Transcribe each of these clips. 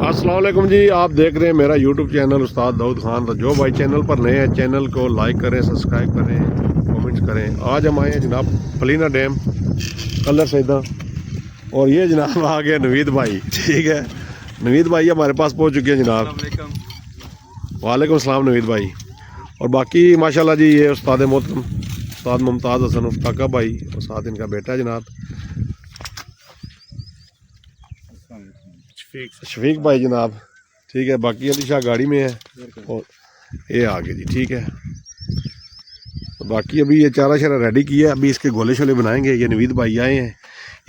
अस्सलाम वालेकुम जी, आप देख रहे हैं मेरा यूट्यूब चैनल उस्ताद दाऊद खान। तो जो भाई चैनल पर नए हैं चैनल को लाइक करें, सब्सक्राइब करें, कमेंट्स करें। आज हम आए हैं जनाब फलीना डैम कलर सैदा, और ये जनाब आ गया नवीद भाई। ठीक है, नवीद भाई हमारे पास पहुंच चुके हैं जनाब। वालेकुम अस्सलाम नवीद भाई। और बाकी माशाल्लाह जी ये उस्ताद मोहतरम उस्ताद मुमताज़ हसन उफ्ताका भाई और साथ इनका बेटा जनाब शफीक भाई जनाब। ठीक है, बाकी अली शाह गाड़ी में है और ये आगे जी। ठीक है, तो बाकी अभी ये चारा शारा रेडी किया है, अभी इसके गोले शोले बनाएंगे। ये नवीद भाई आए हैं,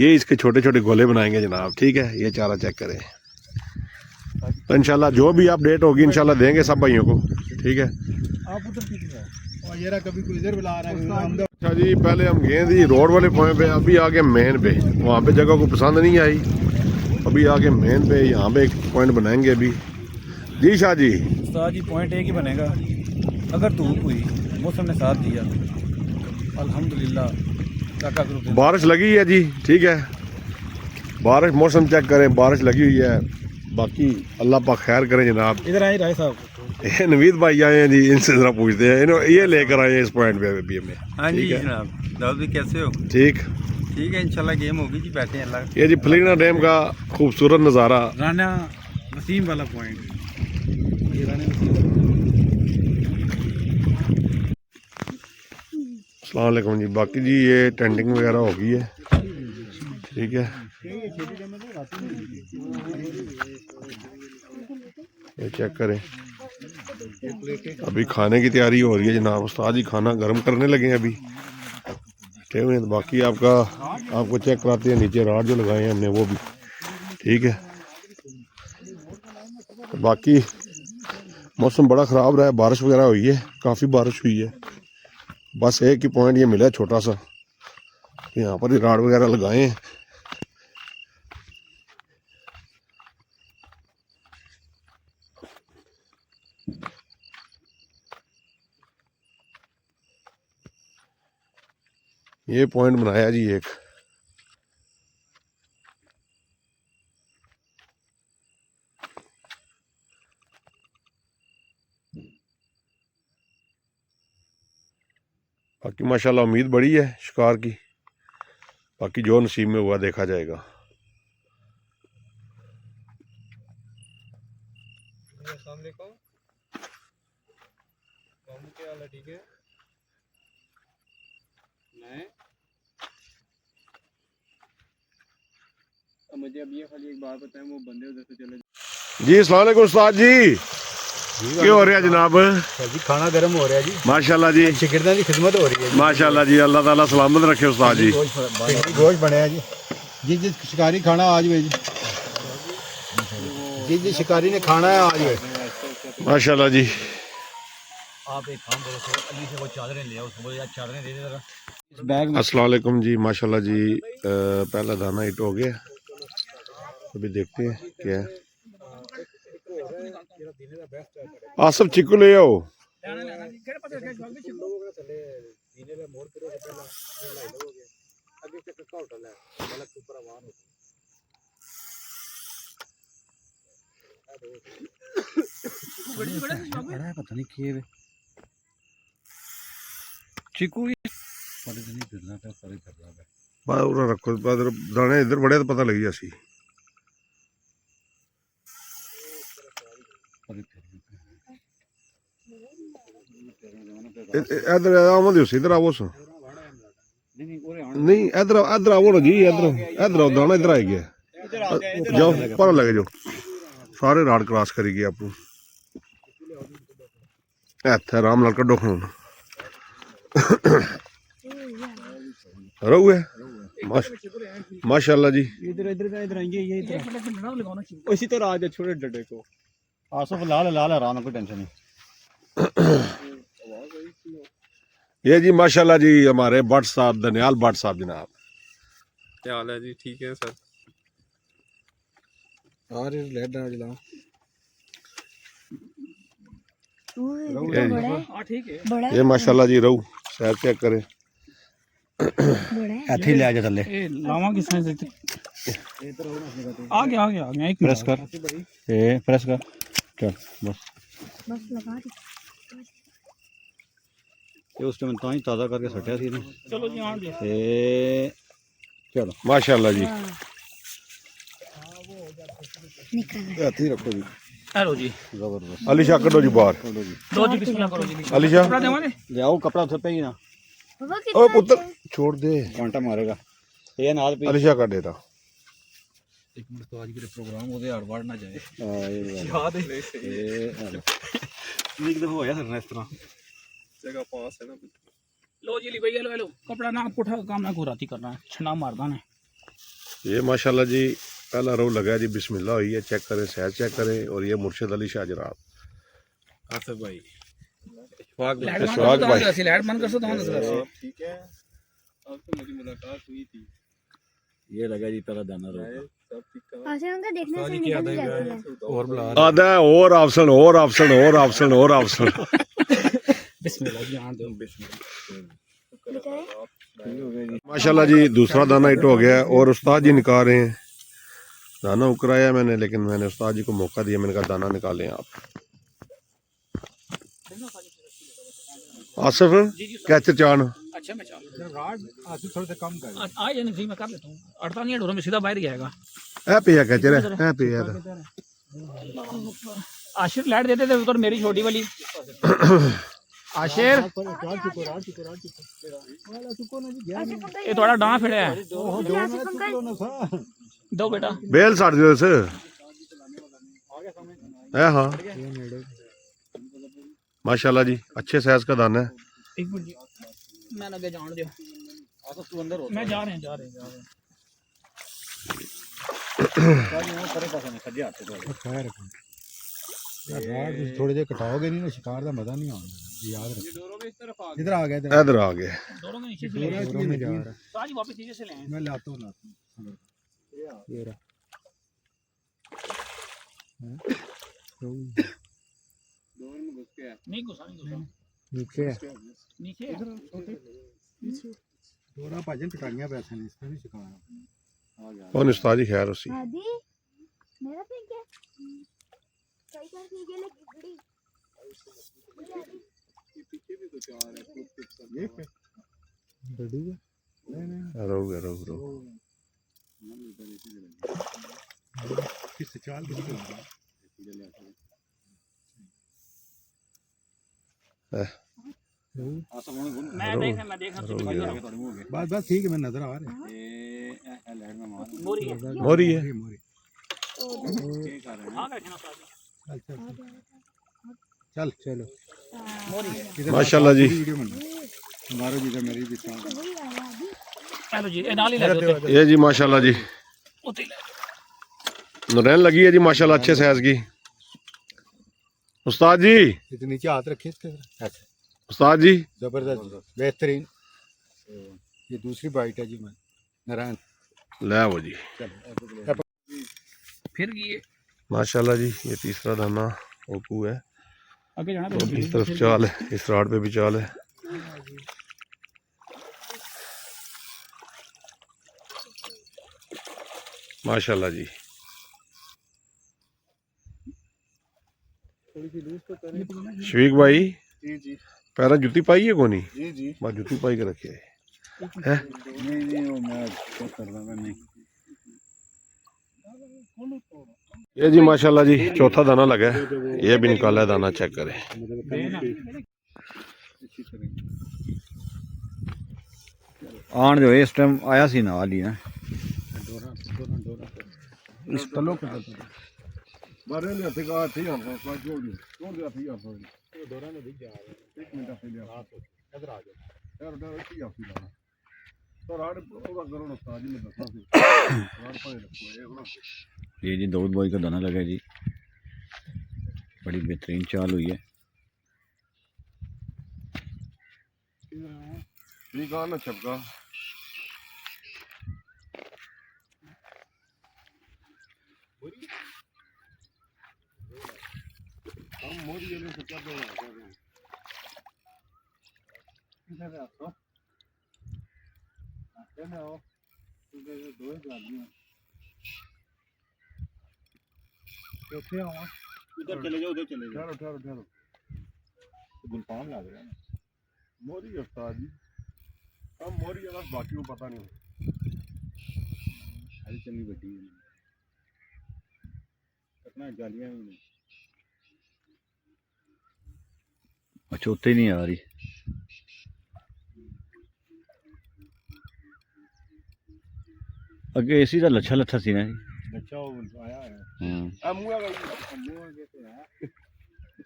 ये इसके छोटे छोटे गोले बनाएंगे जनाब। ठीक है, ये चारा चेक करें, तो इंशाल्लाह जो भी अपडेट होगी इंशाल्लाह देंगे सब भाइयों को। ठीक है, अच्छा जी, पहले हम गए थी रोड वाले पॉइंट पे, अभी आगे मेन पे। वहाँ पे जगह को पसंद नहीं आई, अभी आगे मेन पे यहाँ पे एक पॉइंट बनाएंगे अभी। जी शाह जी, उस्ताद जी पॉइंट एक ही बनेगा अगर धूप हुई, मौसम ने साथ दिया अल्हम्दुलिल्लाह। बारिश लगी है जी। ठीक है, बारिश मौसम चेक करें, बारिश लगी हुई है। बाकी अल्लाह पाक खैर करें जनाब। इधर आए राय साहब, ये नवीद भाई आए हैं जी, इनसे जरा पूछते हैं, ये लेकर आए हैं इस पॉइंट पे अभी हमें। हाँ जी जनाब, दाऊद भाई कैसे हो? ठीक ठीक है, इंशाल्लाह गेम होगी जी, बैठे हैं अल्लाह। ये जी फलीना डैम का खूबसूरत नज़ारा, राना वसीम वाला पॉइंट। ये राना वसीम अस्सलाम वालेकुम जी। बाकी जी ये टेंटिंग वगैरह हो गई है। ठीक है, ये चेक करें, अभी खाने की तैयारी हो रही है जनाब। उस्ताद जी खाना गर्म करने लगे हैं अभी। ठीक है, बाकी आपको चेक कराते हैं नीचे राड जो लगाए हैं हमने वो भी। ठीक है, बाकी मौसम बड़ा ख़राब रहा है, बारिश वगैरह हुई है, काफ़ी बारिश हुई है। बस एक ही पॉइंट ये मिला है छोटा सा, यहाँ पर ही राड वगैरह लगाए हैं। ये पॉइंट बनाया जी एक। बाकी माशाल्लाह उम्मीद बड़ी है शिकार की, बाकी जो नसीब में हुआ देखा जाएगा। अस्सलाम वालेकुम, क्या हाल है? ठीक है, मैं मुझे अब ये खाली एक बात बताएं, वो बंदे उधर से चले जी। अस्सलाम वालेकुम उस्ताद जी, क्या हो रहा है जनाब? जी खाना गर्म हो रहा है जी, माशाल्लाह जी, शिकरदा की खिदमत हो रही है माशाल्लाह जी, अल्लाह ताला सलामत रखे उस्ताद जी। गोश्त बने जी, जिस शिकारी खाना आज में जिस शिकारी ने खाना है आज में। माशाल्लाह जी। आप एक काम करो, अली से वो चादरें ले आओ, उसको बोलो यार चादरें दे दे जरा बैग में। अस्सलाम वालेकुम जी, माशाल्लाह जी। पहला दाना हिट हो गया, अभी देखते हैं क्या है। आसफ चिक्कू ले आओ। पता नहीं किए चिकू रखो दाने इधर बड़े तो पता लगी जासी। इधर आओ इधर आओ नहीं, इधर इधर आओ ना जी, इधर आओ, दाना इधर आ गया। जाओ पर लगे जाओ, सारे राड क्रॉस करी गए आपको। इत्थे आराम नाल कड्डो खून रहू है। माशाल्लाह जी। इधर इधर इधर आएंगे, ये इधर इसी तरह आज छोटे डड्डे को आसफ लाल लाल आराम, कोई टेंशन नहीं। ये जी माशाल्लाह जी हमारे भट्ट साहब, दनियाल भट्ट साहब जनाब। क्या हाल है जी? ठीक है सर। ये माशाल्लाह जी रहू सैर चेक करें। ਇੱਥੇ ਹੀ ਲੈ ਜਾ ਥੱਲੇ ਇਹ ਲਾਵਾਂਗੇ ਸਾਂ आ गया एक प्रेस कर ए प्रेस कर चल बस लगा दी ये उस टाइम ताई ताज़ा करके सटिया सी ना चलो जी आन दो ते चलो माशाल्लाह जी निकल हाथी रखो जी हेलो जी जबरदस्त अली शाह करो जी बाहर दो जी बिस्मिल्लाह करो जी अली शाह कपड़ा देवांगे ले आओ कपड़ा उधर पे ही ना बाबा ओ कितना पुत्र छोड़ दे कांटा मारेगा ये नाल पे अली शाह कर देता एक मिनट तो आज के प्रोग्राम ओदे हर बार ना जाए याद है एक दफा होया सर इस तरह जगह पास है ना लो जी ली भैया लो कपड़ा ना पुठा काम ना घुराती करना है छना मारदा ने ये माशाल्लाह जी पहला रो लगा जी बिस्मिल्लाह हुई है चेक करें सहज चेक करें और ये मुर्शिद अली शाह जनाब आसिफ भाई सुहाग भाई लाइट बंद कर सो तो ठीक है अब तो मेरी मुलाकात हुई थी ये लगा जी पहला दाना रो सब ठीक था आशा उनका देखने से निकल जाती है और बुला आधा है और ऑप्शन और ऑप्शन और ऑप्शन और ऑप्शन बिस्मिल्लाह जी आन दो माशाल्लाह जी दूसरा दाना हिट हो गया है और उस्ताद जी निकाल रहे हैं दाना उकराया मैंने लेकिन मैंने उस्ताद जी को मौका दिया मैंने कहा दाना निकालें आप आसिफ कैचर चान अच्छा मैं चालू राड आसिफ थोड़ा सा कम कर आ जाने जी मैं कर लेता हूं अड़ता नहीं है डोरों में सीधा बाहर ही आएगा ए पिया कैचर है ए पिया आशिर लाइट देते थे उधर मेरी छोटी वाली आशिर ये थोड़ा डांस फिर है दो बेटा बेल साड़ दियो इस है हाँ माशाल्लाह जी अच्छे साइज का दाना है एक मिनट जी मैं लगे जान दो आसिफ तू अंदर हो मैं जा रहे हैं करे पास में सज्जे हाथ से खैर राड थोड़ी देर कटाओगे नहीं ना शिकार का मजा नहीं आना याद रखो डोरों में इस तरफ आ इधर आ गया इधर इधर आ गए दोनों में नीचे से ले दोनों में जा रहा है आज वापस नीचे से ले आए मैं लाता हूँ ये रहा डोर में घुस गया नहीं घुसा नीचे है नीचे दोरा भाजन कटाइयां पैसे ने इसका नहीं शिकार कौन उस्ताद जी खैर उसी दादी मेरा ठीक है कई बार ठीक है लेकिन घड़ी ये पीछे भी कुछ आ रहा है कुछ कर ये क्या डडू है नहीं रोग किस चाल किस मैं देख बस बस ठीक है मैं नजर आ रहा है मोरी है मोरी है मोरी हां बैठना साहब चल चल चलो मोरी माशाल्लाह जी वीडियो बना हमारा जी मेरी भी साथ हेलो जी ए नाल ही ले दो ये जी माशाल्लाह जी उते ले नरैन लगी है जी माशाल्लाह अच्छे साइज की उस्ताद जी इतने नीचे हाथ रखे इसके ऐसे उस्ताद जी जबरदस्त बेहतरीन ये दूसरी बाइट है जी मैं नारायण ले वो जी फिर ये माशाल्लाह जी ये तीसरा दाना ओकू है आगे जाना और इस तरफ चाल है इस राड पे भी चाल है माशाल्लाह जी शफीक भाई जी जी पैरा जुत्ती पाई है कोनी जी जी मैं जुत्ती पाई के रखी है नहीं वो मैं चेक कर रहा था नहीं ये जी माशाल्लाह जी चौथा दाना लगा है ये भी निकाला है दाना चेक करें आन जो इस टाइम आया सी ना वाली ना इस तलो के बारे ने हथे का थी हम छोड़ दिया थी आप दोरा में दिख जा रहा है एक मिनट पे लिया इधर आ जाओ यार डर की आप दाना तो राड पूरा करो ना उस्ताद जी ने दसा सी राड पाए रखो ये ये जी दाऊद भाई का दाना लगा है जी बड़ी बेहतरीन चाल हुई है ठीक है ना छपका हम मोदी ने से कर दो इधर रखो आते ना हो दो आदमी ਉੱਥੇ ਆਵਾਂ उधर चले जाओ उधर चले जाओ ਠਹਿਰੋ गुलफाम लग रहा है ना ਮੋਰੀ ਉਸਤਾਦ ਜੀ ਆ ਮੋਰੀ ਵਾਲਾ ਬਾਕੀ ਨੂੰ ਪਤਾ ਨਹੀਂ अरे चंगी बड़ी है कितना जालियां भी नहीं अच्छा उत्ते ही नहीं आ रही अगे एसी का लच्छा लच्छा सी ना जी अच्छा वो आया है ਆ ਮੂੰਹ ਆ मुंह आगे तो है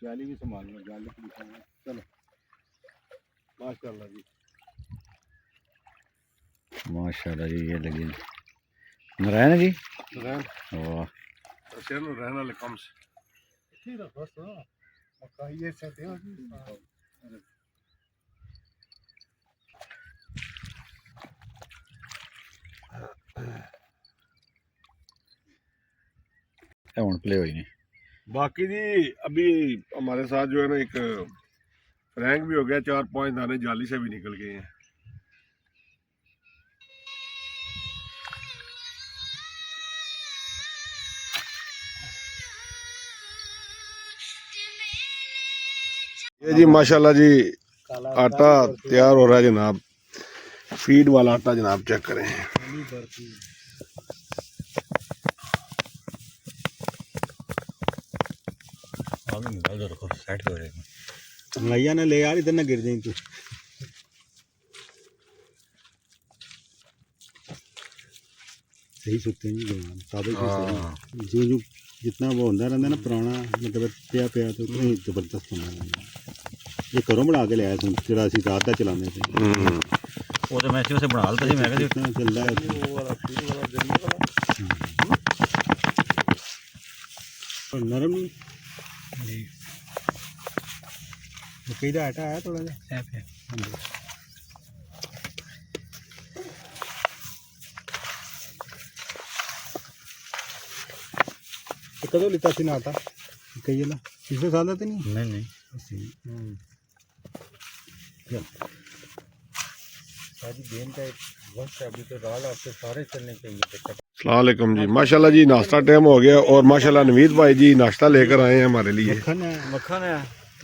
जाली भी संभालना जाली को दिखाना चलो ਮਾਸ਼ਾਅੱਲਾ ਜੀ माशाल्लाह जी ये लगी नारायण जी ਰਹਿਣ वाह ਸਿਰ ਨੂੰ ਰਹਿਣ ਵਾਲੇ ਕੰਮ ਸੇ ਠੀਕ ਹੈ ਬਸ ਮੱਕਾ ਇਹ ਸੱਤੇ ਹੋ ਜੀ हुन प्ले हुई ने बाकी जी अभी हमारे साथ जो है ना एक फ्रैंक भी हो गया 4-5 दाने जाली से भी निकल गए हैं ये जी माशाल्लाह जी आटा तैयार हो रहा है जनाब फीड वाला आटा जनाब चेक करें आगे निकाल दो रखो सेट हो जाएगा भैया ने ले यार इधर ना गिर जाए तू सही सुनते हैं जवान साबित सही जो जो जितना वो होता रहता ना पुराना मतलब पिया पिया तो उतना ही जबरदस्त होना रहता ये करो बना के लिया तुम चला सी रात का चलाने से वो तो मैं से बना लेता सी मैं कहती कितना चल रहा है नरम नहीं मकई का आटा आया थोड़ा सा कदों लिता सी ना आटा कही ना पिछले साल तो नहीं नहीं सारी गेम का एक वक्त अभी तो राल आपके सारे चलने चाहिए अस्सलाम वालेकुम जी माशाल्लाह जी नाश्ता टाइम हो गया और माशाल्लाह नवीद भाई जी नाश्ता लेकर आए हैं हमारे लिए मक्खन है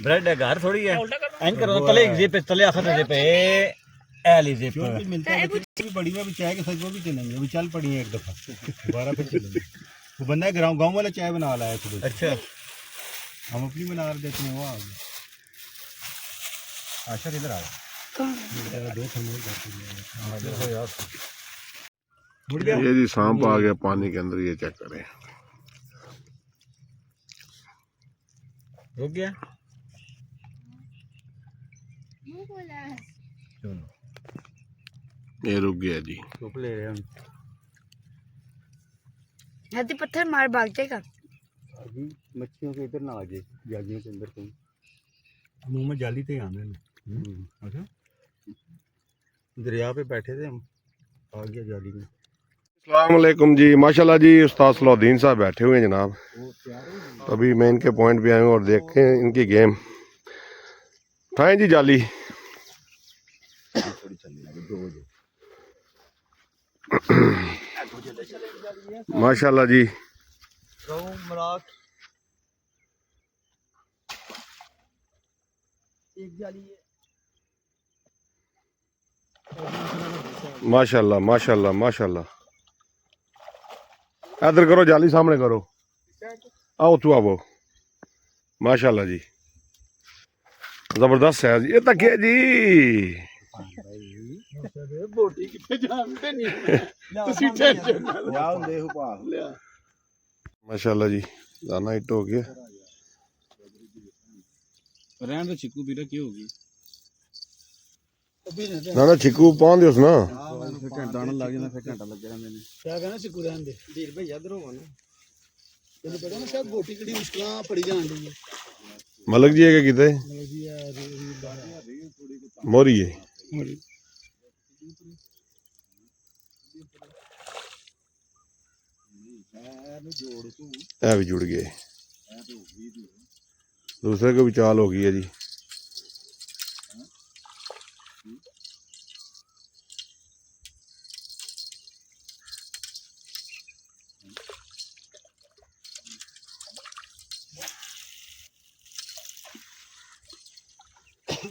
ब्रेड है घर थोड़ी है एंड करो तले एक पे तले आखिर जे पे ए लीजिए जो भी मिलता है भी बड़ी में भी चाय के साथ वो भी चलेंगे अभी चल पड़ी है एक दफा दोबारा फिर चलेंगे वो बंदा गाँव गाँव वाला चाय बना लाया सुबह अच्छा हम अपनी बना देते हैं वो आ गए आशा इधर आ दो ये जी सांप आ गया पानी के अंदर ये चेक करें रुक गया मुंह खोला है। ये रुक गया जी धूप ले रहे हैं हाथी पत्थर मार भाग जाएगा। अभी मच्छियों के इधर ना आ जाए जालियों के अंदर कहीं मुंह में जाली थे आने अच्छा दरिया पे बैठे थे हम आ गया जाली में अस्सलाम वालेकुम जी माशाल्लाह जी उस्ताद सलाउद्दीन साहब बैठे हुए हैं जनाब अभी मैं इनके पॉइंट पे आया हूँ और देखें इनकी गेम उठाएं जी जाली माशाल्लाह जी माशाल्लाह माशाल्लाह माशाल्लाह इधर करो जाली सामने करो आओ तू आओ माशाल्लाह जी जबरदस्त है ये तक है जी माशाल्लाह जी दाना हिट हो गया रहन तो चिक्कू पीला की होगी ना ना छिकू पान दियो ना दाना लग जाना फिर घंटा लग जाना मैंने क्या कहना सिक्कू रहन दे धीर भैया इधर होगा ना तेन पता ना शायद गोटी कड़ी मुश्किल पड़ी जान रही है मलक जी है क्या किते मोरी है भी जुड़ गए दूसरे को भी चाल हो गई है जी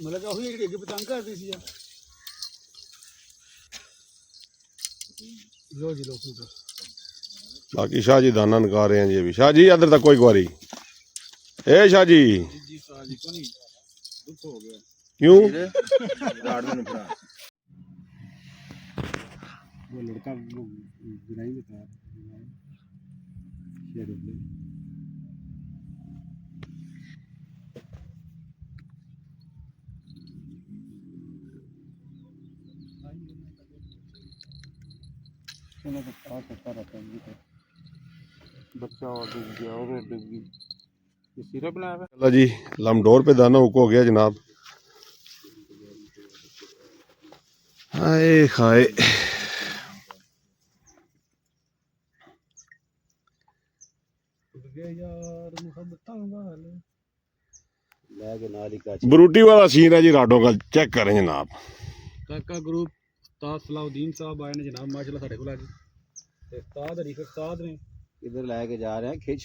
ਮਤਲਬ ਕਿ ਉਹੀ ਜਿਹੜੀ ਅੱਗੇ ਪਤੰਗ ਕਰਦੀ ਸੀ ਯਾਰ। ਲੋ ਜੀ ਲੋ ਫੂਟ बाकी शाह जी दाना निकाल रहे हैं जी अभी। शाह जी इधर तक कोई बारी। ए शाह जी ਜੀ ਸਾਜੀ ਕੋ ਨਹੀਂ ਦੁੱਖ ਹੋ ਗਿਆ क्यों? वो लड़का वो गिराई बता शेर उबले चलो तो आ सकता रहता है जी। बच्चा और डूब गया और डूब गई। ये सिरप बनाया हुआ अल्लाह जी लमडोर पे दाना हुक हो गया जनाब। हाय हाय ਯਾਰ ਮੁਹੱਬਤਾਂ ਵਾਲੇ लै के नाल ही काच बरूटी वाला सीन है जी राडो का। चेक करें जनाब। ਕਾਕਾ ਗਰੁੱਪ ਉਸਤਾਦ ਸਲਾਉਦੀਨ ਸਾਹਿਬ ਆਏ ਨੇ ਜਨਾਬ ਮਾਸ਼ਾਅੱਲਾ ਸਾਡੇ ਕੋਲ ਅੱਜ ਤੇ ਉਸਤਾਦ ਹਰੀਫ ਉਸਤਾਦ ਨੇ इधर लै के जा रहे हैं खिंच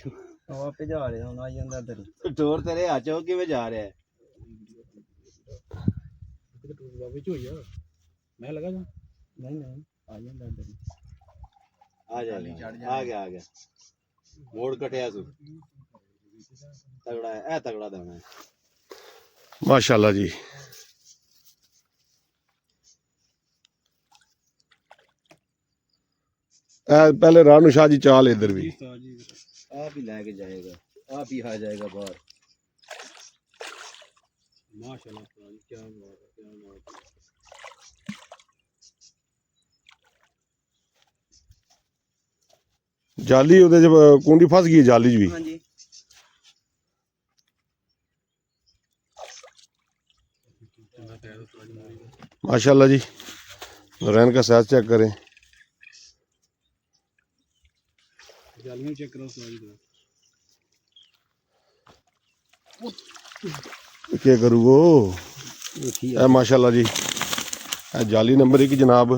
ਹਵਾ ਭਜਾ ਰਿਹਾ ਹੁਣ ਆ ਜਾਂਦਾ ਇੱਧਰ टोर तेरे हाथ हो किवें जा रहा है। ਕਿਤੇ ਟੂਰ ਬਾਬੇ ਚ ਹੋਈ ਆ ਮੈਂ ਲਗਾ ਜਾ ਨਹੀਂ ਨਹੀਂ ਆ ਜਾਂਦਾ ਇੱਧਰ आ जाएगा आ गया मोड़ कटिया तू तगड़ा है ए तगड़ा देना है। माशाल्लाह जी। पहले रानू शाह जी चाल इधर भी। ਉਸਤਾਦ ਜੀ आप ही लै के जाएगा आप ही आ जाएगा बाहर। ਮਾਸ਼ਾਅੱਲਾ ਉਸਤਾਦ ਜੀ ਕੀ ਬਾਤ ਹੈ ਕੀ ਬਾਤ ਹੈ। जाली ਉਹਦੇ ਚ ਕੁੰਡੀ ਫਸ ਗਈ ਜਾਲੀ ਚ ਵੀ। ਹਾਂਜੀ माशाल्लाह जी। रैन का साइज चेक करें। ਜਾਲੀਆਂ ਚੈੱਕ ਕਰੋ ਉਸਤਾਦ ਜੀ क्या करूँ वो ए माशाल्लाह जी। ए जाली नंबर 1 जनाब।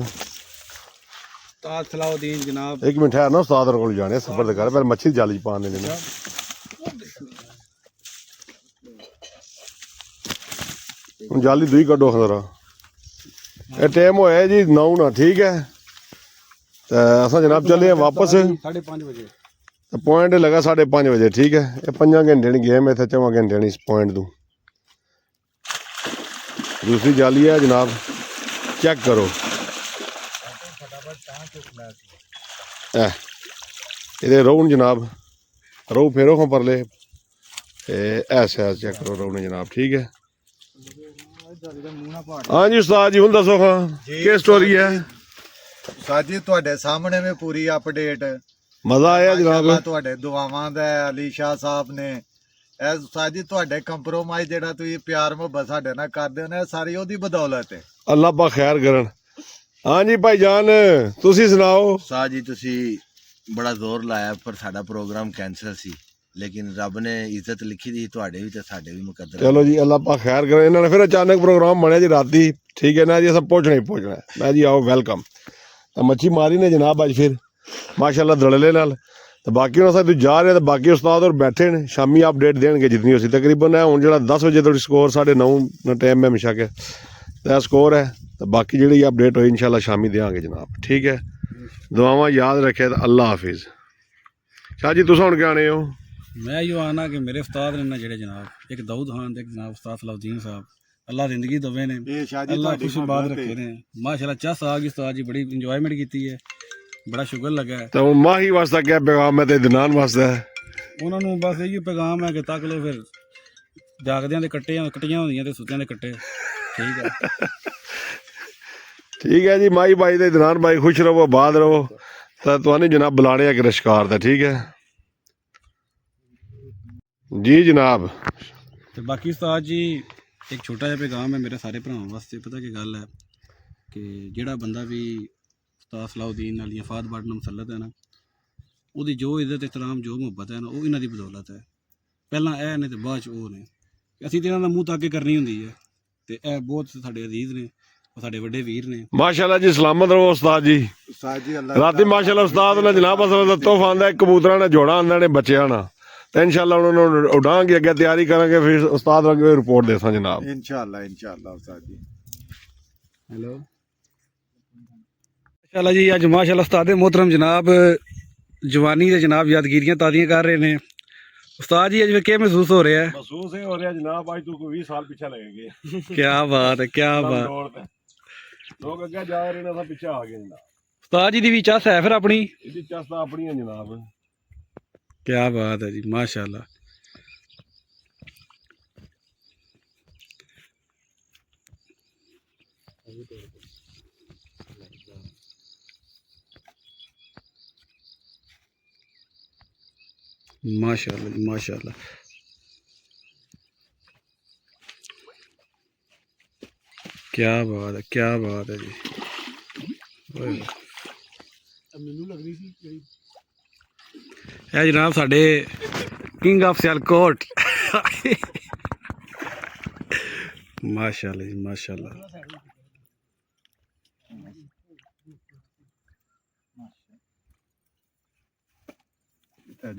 ਉਸਤਾਦ ਸਲਾਉਦੀਨ ਜਨਾਬ एक मिनट है ना उस्ताद को जाने सफर ते कर पहले मच्छी दी जाली च पाने देने। हुन जाली दूई कड्डो जरा। ए टाइम होया जी 9 ना ठीक है। ते असां जनाब चले हैं वापस। 5:30 ਵਜੇ पॉइंट लगा 5:30 बजे ठीक है। ये 5 घंटे नहीं गेम इतने 4 घंटे नहीं पॉइंट तू। दूसरी जाली है जनाब चेक करो। ये रोहन जनाब रोह फेरो को परले ऐसा चेक करो रोह ने जनाब ठीक है। हाँ जी उस्ताद जी हूँ दसो हाँ क्या स्टोरी है। साजी ਤੁਹਾਡੇ ਸਾਹਮਣੇ में पूरी अपडेट मजा आया जनाब। ਤੁਹਾਡੇ ਦੁਆਵਾਂ ਦਾ ਅਲੀ ਸ਼ਾਹ ਸਾਹਿਬ ਨੇ ਇਹ ਸਾਜੀ ਤੁਹਾਡੇ ਕੰਪਰੋਮਾਈਜ਼ ਜਿਹੜਾ ਤੁਸੀਂ ਪਿਆਰ ਮੁਹੱਬਤ ਸਾਡੇ ਨਾਲ ਕਰਦੇ ਹੋ ਨਾ ਇਹ ਸਾਰੀ ਉਹਦੀ ਬਦੌਲਤ ਹੈ। अल्लाह पा खैर करन। हाँ जी भाईजान तुसी सुनाओ। ਸਾਹ ਜੀ ਤੁਸੀਂ ਬੜਾ ਜ਼ੋਰ ਲਾਇਆ ਪਰ ਸਾਡਾ ਪ੍ਰੋਗਰਾਮ ਕੈਂਸਲ ਸੀ ਲੇਕਿਨ ਰੱਬ ਨੇ ਇੱਜ਼ਤ ਲਿਖੀ ਦੀ ਤੁਹਾਡੇ ਵੀ ਤੇ ਸਾਡੇ ਵੀ ਮੁਕੱਦਰ चलो जी अल्लाह पा खैर करे। इन्होंने फिर अचानक प्रोग्राम बनया जी राती ठीक है ना जी सब पहुंचना ही पहुंचना है। मैं जी आओ वेलकम। तो मच्छी मारी ने जनाब अज फिर माशाल्लाह दड़ले नाल। तो बाकी उन्होंने साथ जा रहे तो बाकी उस्ताद और बैठे ने शामी अपडेट देंगे जितनी उसी तकरीबन है। हुण जेड़ा 10 बजे तक स्कोर 9:30 टाइम में हमेशा के तो स्कोर है। तो बाकी जी अपडेट हुई इंशाल्लाह शामी देंगे जनाब ठीक है। दुआवां याद रखे तो अल्लाह हाफिज। शाह जी तुस हुण क्या आने हो। ਮੈਂ ਯੋ ਆਣਾ ਕਿ ਮੇਰੇ ਉਸਤਾਦ ਨੇ ਨਾ ਜਿਹੜੇ ਜਨਾਬ ਇੱਕ ਦਾਊਦ ਖਾਨ ਤੇ ਇੱਕ ਜਨਾਬ ਉਸਤਾਦ ਸਲਾਉਦੀਨ ਸਾਹਿਬ ਅੱਲਾ ਜ਼ਿੰਦਗੀ ਦਵੇ ਨੇ ਇਹ ਸ਼ਾਹ ਜੀ ਅੱਲਾ ਤੁਹਾਡੀ ਖੁਸ਼ ਬਾਦ ਰੱਖੇ ਨੇ ਮਾਸ਼ਾਅੱਲਾ ਚਸ ਆ ਗਈ ਉਸਤਾਦ ਜੀ ਬੜੀ ਇੰਜੋਇਮੈਂਟ ਕੀਤੀ ਹੈ ਬੜਾ ਸ਼ੁਕਰ ਲੱਗਾ ਹੈ। तो माही वास्ता क्या पैगाम है तो दनान वास्ता है। ਉਹਨਾਂ ਨੂੰ ਬਸ ਇਹੀ ਪੈਗਾਮ ਹੈ ਕਿ ਤੱਕ ਲੋ ਫਿਰ ਜਾਗਦਿਆਂ ਦੇ ਕੱਟੀਆਂ ਹੁੰਦੀਆਂ ਤੇ ਸੁੱਤਿਆਂ ਦੇ ਕੱਟੇ ਠੀਕ ਹੈ। ठीक है जी माही भाई ते दनान भाई खुश रहो आबाद रहो। तो तुहानू जनाब बुलाने एक रिश्कार था ठीक है जी जनाब। ਤੇ ਬਾਕੀ ਉਸਤਾਦ ਜੀ ਇੱਕ ਛੋਟਾ ਜਿਹਾ ਪੈਗਾਮ ਹੈ ਮੇਰੇ ਸਾਰੇ ਭਰਾਵਾਂ ਵਾਸਤੇ। ਪਤਾ ਕੀ ਗੱਲ ਹੈ ਕਿ ਜਿਹੜਾ ਬੰਦਾ ਵੀ ਉਸਤਾਦ ਸਲਾਉਦੀਨ ਨਾਲ ਜਾਂ ਫਾਦ ਬਾਟ ਨਾਲ ਮੁਸੱਲਤ ਹੈ ਨਾ ਉਹਦੀ ਜੋ ਇੱਜ਼ਤ ਇhtਰਾਮ ਜੋ ਮੁਹੱਬਤ ਹੈ ਨਾ ਉਹ ਇਹਨਾਂ ਦੀ ਬਦੌਲਤ ਹੈ। ਪਹਿਲਾਂ ਇਹ ਨੇ ਤੇ ਬਾਅਦ ਚ ਉਹ ਨੇ। ਅਸੀਂ ਤੇ ਇਹਨਾਂ ਦਾ ਮੂੰਹ ਤੱਕ ਕੇ ਕਰਨੀ ਹੁੰਦੀ ਹੈ ਤੇ ਇਹ ਬਹੁਤ ਸਾਡੇ ਅਜ਼ੀਜ਼ ਨੇ ਉਹ ਸਾਡੇ ਵੱਡੇ ਵੀਰ ਨੇ। माशाल्लाह जी सलामत रहो उस्ताद जी। ਸਾਜੀ ਅੱਲਾਹ राती माशाल्लाह उस्ताद ने जनाब असल तोहफा आंदा कबूतरां ने जोड़ा आंदा ने बच्चियां ना ਤੇ ਇਨਸ਼ਾਅੱਲਾ ਉਹਨਾਂ ਨੂੰ ਉਡਾਂਗੇ, ਅੱਗੇ ਤਿਆਰੀ ਕਰਾਂਗੇ, ਫਿਰ ਉਸਤਾਦ ਅੱਗੇ ਰਿਪੋਰਟ ਦੇਸਾਂ ਜਨਾਬ। इंशाल्लाह इंशाल्लाह उस्ताद जी। हेलो माशाल्लाह जी, अज माशाल्लाह उस्ताद मोहतरम जनाब जवानी दे जनाब यादगिरियां ताज़ियां कर रहे ने। उस्ताद जी अज क्या महसूस हो रहा है? महसूस ये हो रहा जनाब आज तो कोई 20 साल पीछे लगेंगे। क्या बात है, क्या बात। लोग अगे जा रहे ने, पीछे आ गए जनाब। उस्ताद जी दी भी चस है फिर अपनी? ਇਹਦੀ ਚਸ ਤਾਂ ਆਪਣੀ ਹੈ ਜਨਾਬ। क्या बात है जी माशाल्लाह। माशाल्लाह जी माशाल्लाह। क्या बात है, क्या बात है जी। ਇਹ ਜਨਾਬ ਸਾਡੇ ਕਿੰਗ ਆਫ ਸਿਆਲਕੋਟ। ਮਾਸ਼ਾਅੱਲਾ ਜੀ ਮਾਸ਼ਾਅੱਲਾ।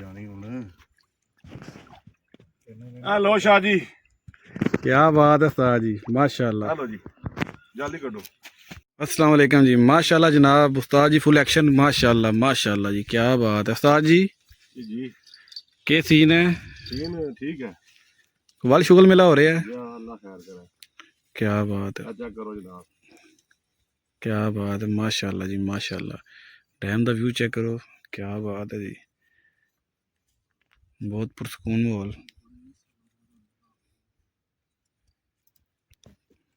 ਜਾਣੀ ਹੁਣ ਹੈਲੋ ਸ਼ਾਹ ਜੀ। क्या बात है उस्ताद जी माशाल्लाह। हेलो जी, जल्दी करो। अस्सलाम वालेकुम जी माशाल्लाह जनाब। उस्ताद जी फुल एक्शन माशाल्लाह माशाल्लाह जी, क्या बात है उस्ताद जी। जी के सीन है? सीन ठीक है, वाल शुगल मिला हो रहा है। या अल्लाह खैर करे। क्या बात है, अच्छा करो जनाब। क्या बात है माशाल्लाह जी माशाल्लाह। डैम का व्यू चेक करो, क्या बात है जी, बहुत पुरसकून माहौल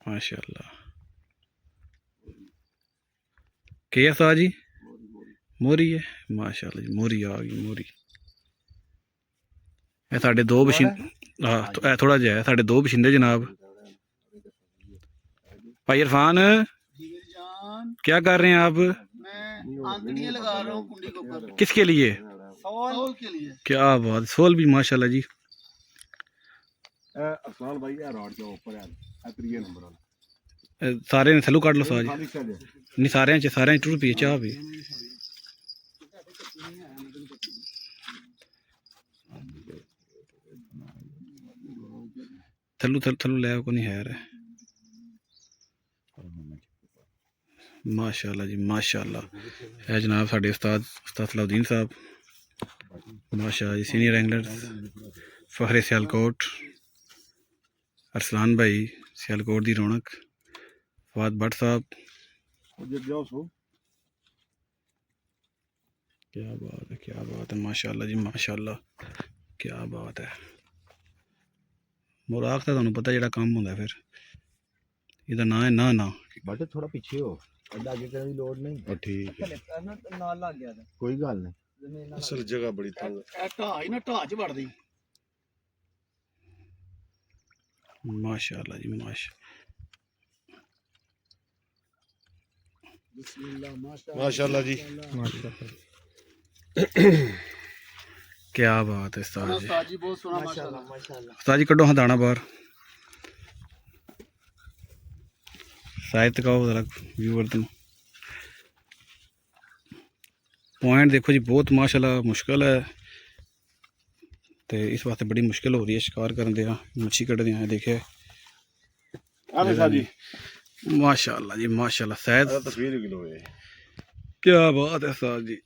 माशाल्लाह। क्या उस्ताद जी? मोरी है माशाल्लाह जी, मोरी आ गई मोरी। ਇਹ ਸਾਡੇ ਦੋ ਬਸ਼ਿੰਦੇ। ਹਾਂ ਇਹ ਥੋੜਾ ਜਿਹਾ ਸਾਡੇ ਦੋ ਬਸ਼ਿੰਦੇ जनाब। भाई इरफान क्या कर रहे हैं आप? लगा रहा हूँ कुंडी के ऊपर। किसके लिए? सौल के लिए। क्या बात, सोल भी माशाल्लाह जी। अफसान भाई है रोड के ऊपर है, 3 नंबर वाला। सारे ने थल्लू काट लो सारे। खाली चल नहीं सारे टुर पी चाह भी। थल्लू ले को नहीं है रे। माशाल्लाह जी माशाल्लाह। है जनाब साढ़े उस्ताद सलाउद्दीन साहब माशाल्लाह जी, सीनियर एंगलर फखरे सियालकोट। अरसलान भाई सियालकोट दी रौनक। फवाद भट्ट साहब, क्या बात है माशाल्लाह जी माशाल्लाह, क्या बात है। मुराक का तुहानू पता जेड़ा काम होंदा फिर ਇਹਦਾ ਨਾਂ ਹੈ ਨਾ ਨਾ। ਬਟ ਥੋੜਾ ਪਿੱਛੇ ਹੋ, ਅੱਡਾ ਅੱਗੇ ਕਰਨ ਦੀ ਲੋੜ ਨਹੀਂ। ठीक है, ਨਾਲ ਲੱਗ ਗਿਆ ਕੋਈ ਗੱਲ ਨਹੀਂ। असल जगह बड़ी तंग है। ਢਾਹ ਹੀ ਨਾ ਢਾਹ ਚ ਵੜਦੀ। माशाल्लाह जी माशाल्लाह जी। क्या बात है उस्ताद जी। ਸਾਜੀ ਬਹੁਤ ਸੋਹਣਾ ਮਾਸ਼ਾਅੱਲਾ। उस्ताद जी कड्डो हाँ दाना बाहर, शायद तकाओ जरा व्यूअर तुम। पॉइंट देखो जी बहुत माशाल्लाह मुश्किल है, तो इस वास्ते बड़ी मुश्किल हो रही है शिकार करने दिया, मच्छी कटदे हैं। देखे जी माशाल्लाह जी माशाल्लाह। शायद तस्वीर किलो है। क्या बात है उस्ताद जी।